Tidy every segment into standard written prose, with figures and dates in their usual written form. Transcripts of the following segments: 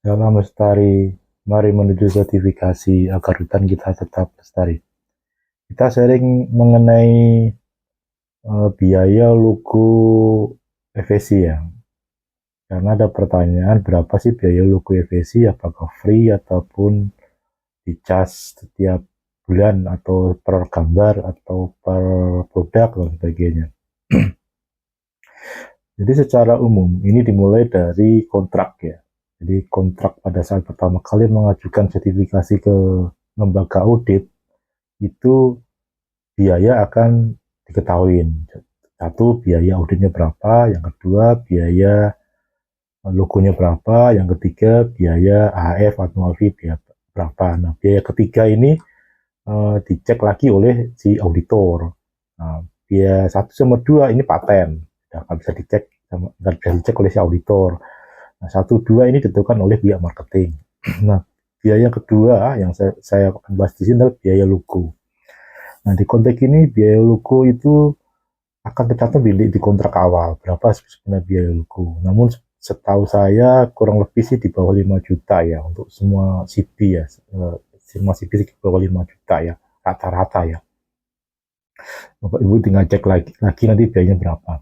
Dalam lestari, mari menuju sertifikasi agar hutan kita tetap lestari. Kita sharing mengenai biaya luku FSC ya. Karena ada pertanyaan berapa sih biaya luku FSC, apakah free ataupun dicas setiap bulan atau per gambar atau per produk dan sebagainya. Jadi secara umum ini dimulai dari kontrak ya. Jadi kontrak pada saat pertama kali mengajukan sertifikasi ke lembaga audit itu biaya akan diketahui. Satu, biaya auditnya berapa, yang kedua biaya logonya berapa, yang ketiga biaya AF atau fee berapa. Nah, biaya ketiga ini dicek lagi oleh si auditor. Nah, biaya 1 sama 2 ini paten, nggak bisa dicek, nggak bisa dicek oleh si auditor. Nah, 1, 2 ini ditentukan oleh pihak marketing. Nah, biaya kedua yang saya akan bahas di sini adalah biaya logo. Nah, di konteks ini biaya logo itu akan tercatat di kontrak awal berapa sebenarnya biaya logo. Namun setahu saya kurang lebih sih di bawah 5 juta ya untuk semua CP ya. Semua CP di bawah 5 juta ya rata-rata ya. Bapak Ibu tinggal cek lagi nanti biayanya berapa.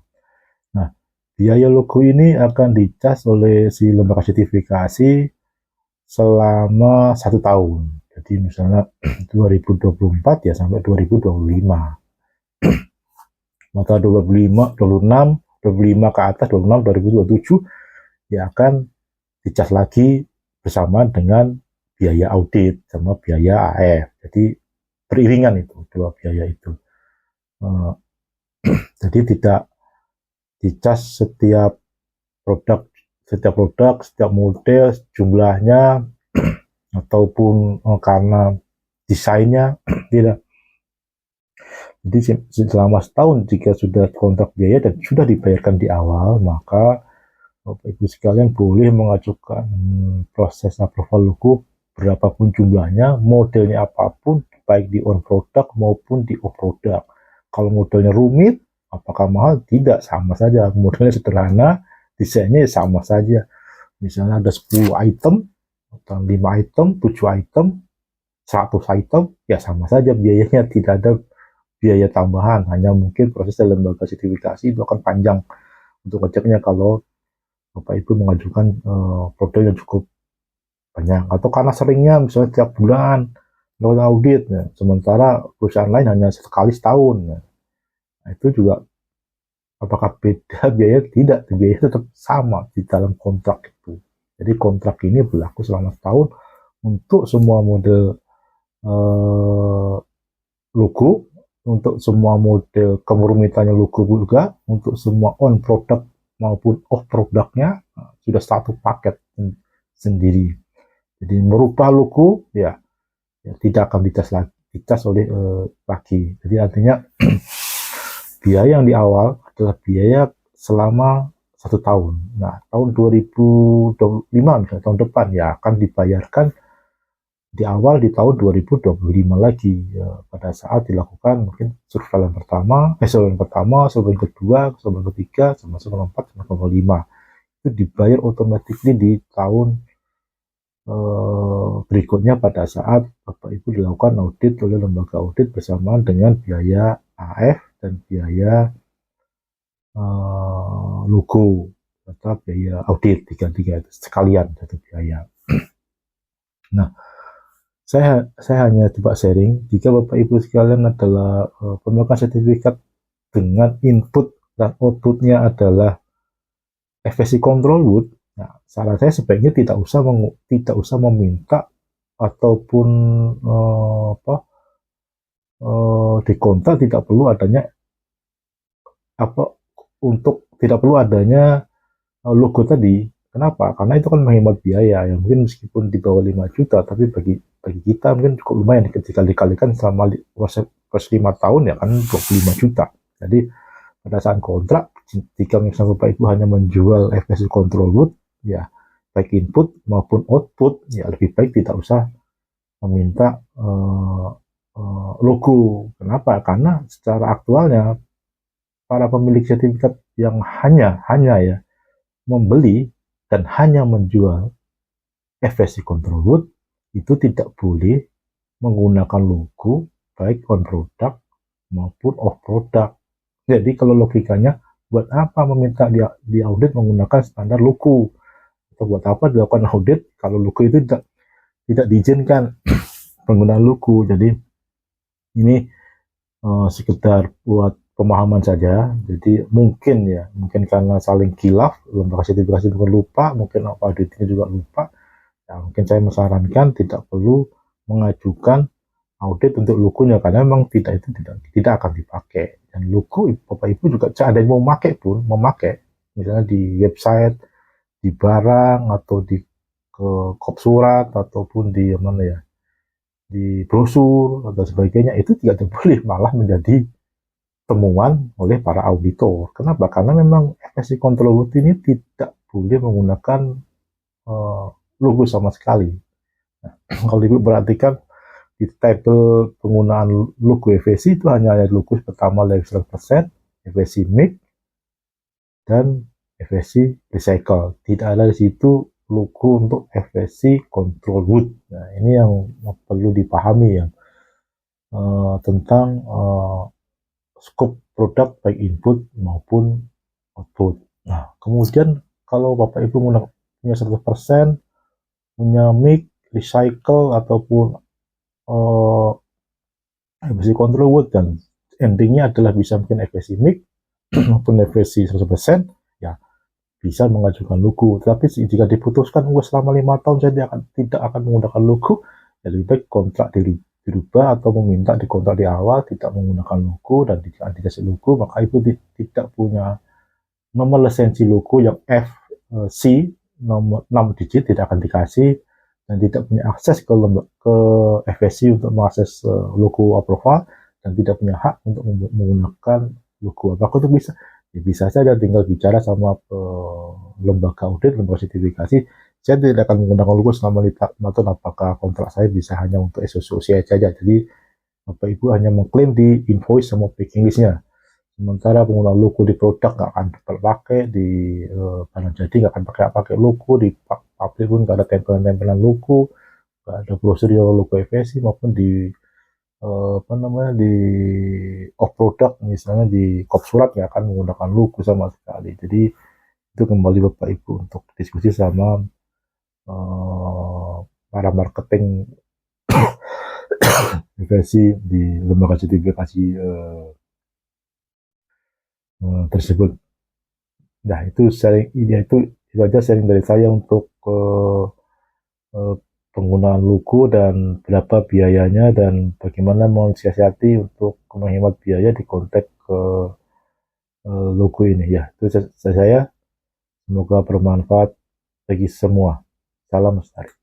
Nah, biaya logo ini akan dicas oleh si lembaga sertifikasi selama 1 tahun. Jadi misalnya 2024 ya sampai 2025. Maka 25, 26, 25 ke atas, 26, 2027 ya akan dicas lagi bersama dengan biaya audit sama biaya AF. Jadi beriringan itu dua biaya itu. Jadi tidak dicas setiap produk, setiap model jumlahnya ataupun karena desainnya tidak. Jadi selama setahun jika sudah kontrak biaya dan sudah dibayarkan di awal, maka Bapak Ibu sekalian boleh mengajukan proses approval logo berapapun jumlahnya, modelnya apapun, baik di on product maupun di off product. Kalau modelnya rumit, apakah mahal? Tidak, sama saja. Modelnya sederhana, desainnya sama saja. Misalnya ada 10 item, atau 5 item, 7 item, 100 item, ya sama saja biayanya, tidak ada biaya tambahan. Hanya mungkin proses lembaga sertifikasi itu akan panjang untuk ngeceknya kalau Bapak Ibu mengajukan produk yang cukup banyak, atau karena seringnya misalnya tiap bulan melakukan audit ya. Sementara perusahaan lain hanya sekali setahun ya. Nah, itu juga apakah beda biaya? Tidak, biaya tetap sama di dalam kontrak itu. Jadi kontrak ini berlaku selama setahun untuk semua model logo, untuk semua model kerumitannya logo juga, untuk semua on product maupun off produknya sudah satu paket sendiri. Jadi merubah logo ya tidak akan dicas oleh lagi. Jadi artinya biaya yang di awal adalah biaya selama 1 tahun. Nah, tahun 2025 misalnya tahun depan ya akan dibayarkan di awal di tahun 2025 lagi ya, pada saat dilakukan mungkin surveilan pertama, surveilan kedua, surveilan ketiga, sama surveilan 4, sama surveilan 5. Itu dibayar otomatis di tahun berikutnya pada saat Bapak Ibu dilakukan audit oleh lembaga audit bersamaan dengan biaya AF dan biaya logo atau biaya audit tiga itu sekalian satu biaya. Nah, saya hanya coba sharing jika Bapak Ibu sekalian adalah pemegang sertifikat dengan input dan outputnya adalah FSC control wood. Nah, saran saya sebaiknya tidak usah meminta ataupun di kontrak tidak perlu adanya tidak perlu adanya logo tadi. Kenapa? Karena itu kan menghemat biaya yang mungkin meskipun di bawah 5 juta tapi bagi kita mungkin cukup lumayan ketika dikalikan selama proses 5 tahun ya kan 25 juta. Jadi pada saat kontrak jika misalnya Bapak Ibu hanya menjual FSC control wood ya baik input maupun output ya lebih baik tidak usah meminta logo. Kenapa? Karena secara aktualnya para pemilik sertifikat yang hanya ya membeli dan hanya menjual FSC Control Wood itu tidak boleh menggunakan logo baik on product maupun off product. Jadi kalau logikanya, buat apa meminta di audit menggunakan standar logo? Atau buat apa dilakukan audit kalau logo itu tidak diizinkan penggunaan logo? Jadi ini sekedar buat pemahaman saja. Jadi mungkin karena saling kilaf, lembaga sertifikasi juga lupa, mungkin auditnya juga lupa. Ya, mungkin saya menyarankan tidak perlu mengajukan audit untuk logonya karena memang tidak akan dipakai. Dan logo Bapak Ibu juga ada yang mau memakai misalnya di website, di barang, atau di kop surat, ataupun di mana ya, di brosur atau sebagainya. Itu tidak boleh malah menjadi temuan oleh para auditor. Kenapa? Karena memang FSC Control Wood ini tidak boleh menggunakan logo sama sekali. Nah, kalau Ibu perhatikan di tabel penggunaan logo FSC itu hanya ada logo pertama dari 100%, FSC Mix, dan FSC Recycle. Tidak ada di situ logo untuk FSC Control Wood. Nah, ini yang perlu dipahami ya, tentang scope produk baik input maupun output. Nah, kemudian kalau Bapak Ibu punya 100%, punya mix, recycle, ataupun FSC Control Wood, dan endingnya adalah bisa mungkin FSC mix maupun FSC 100%, ya bisa mengajukan logo. Tapi jika diputuskan selama 5 tahun saya tidak akan menggunakan logo, ya lebih baik kontrak dirubah atau meminta di kontrak di awal tidak menggunakan logo, dan jika dikasih logo maka itu tidak punya nomor lisensi logo yang FC nomor 6 digit tidak akan dikasih, dan tidak punya akses ke FSC untuk mengakses logo approval, dan tidak punya hak untuk menggunakan logo. Apakah itu bisa? Ya, bisa saja, tinggal bicara sama lembaga audit, lembaga sertifikasi. Saya tidak akan menggunakan logo selama 5 tahun, apakah kontrak saya bisa hanya untuk SOC saja. Jadi Bapak Ibu hanya mengklaim di invoice sama packing listnya. Sementara penggunaan logo di produk nggak akan terpakai, di barang jadi nggak akan pakai logo, di pabrik pun nggak ada tempelan-tempelan logo, nggak ada brosur logo FSC, maupun di di off product, misalnya di kop surat nggak akan menggunakan logo sama sekali. Jadi itu kembali Bapak Ibu untuk diskusi sama para marketing FSC di lembaga sertifikasi tersebut. Nah, itu aja sharing dari saya untuk penggunaan logo dan berapa biayanya, dan bagaimana mensiasati untuk menghemat biaya di konteks logo ini. Ya, itu saya. Semoga bermanfaat bagi semua. Salam lestari.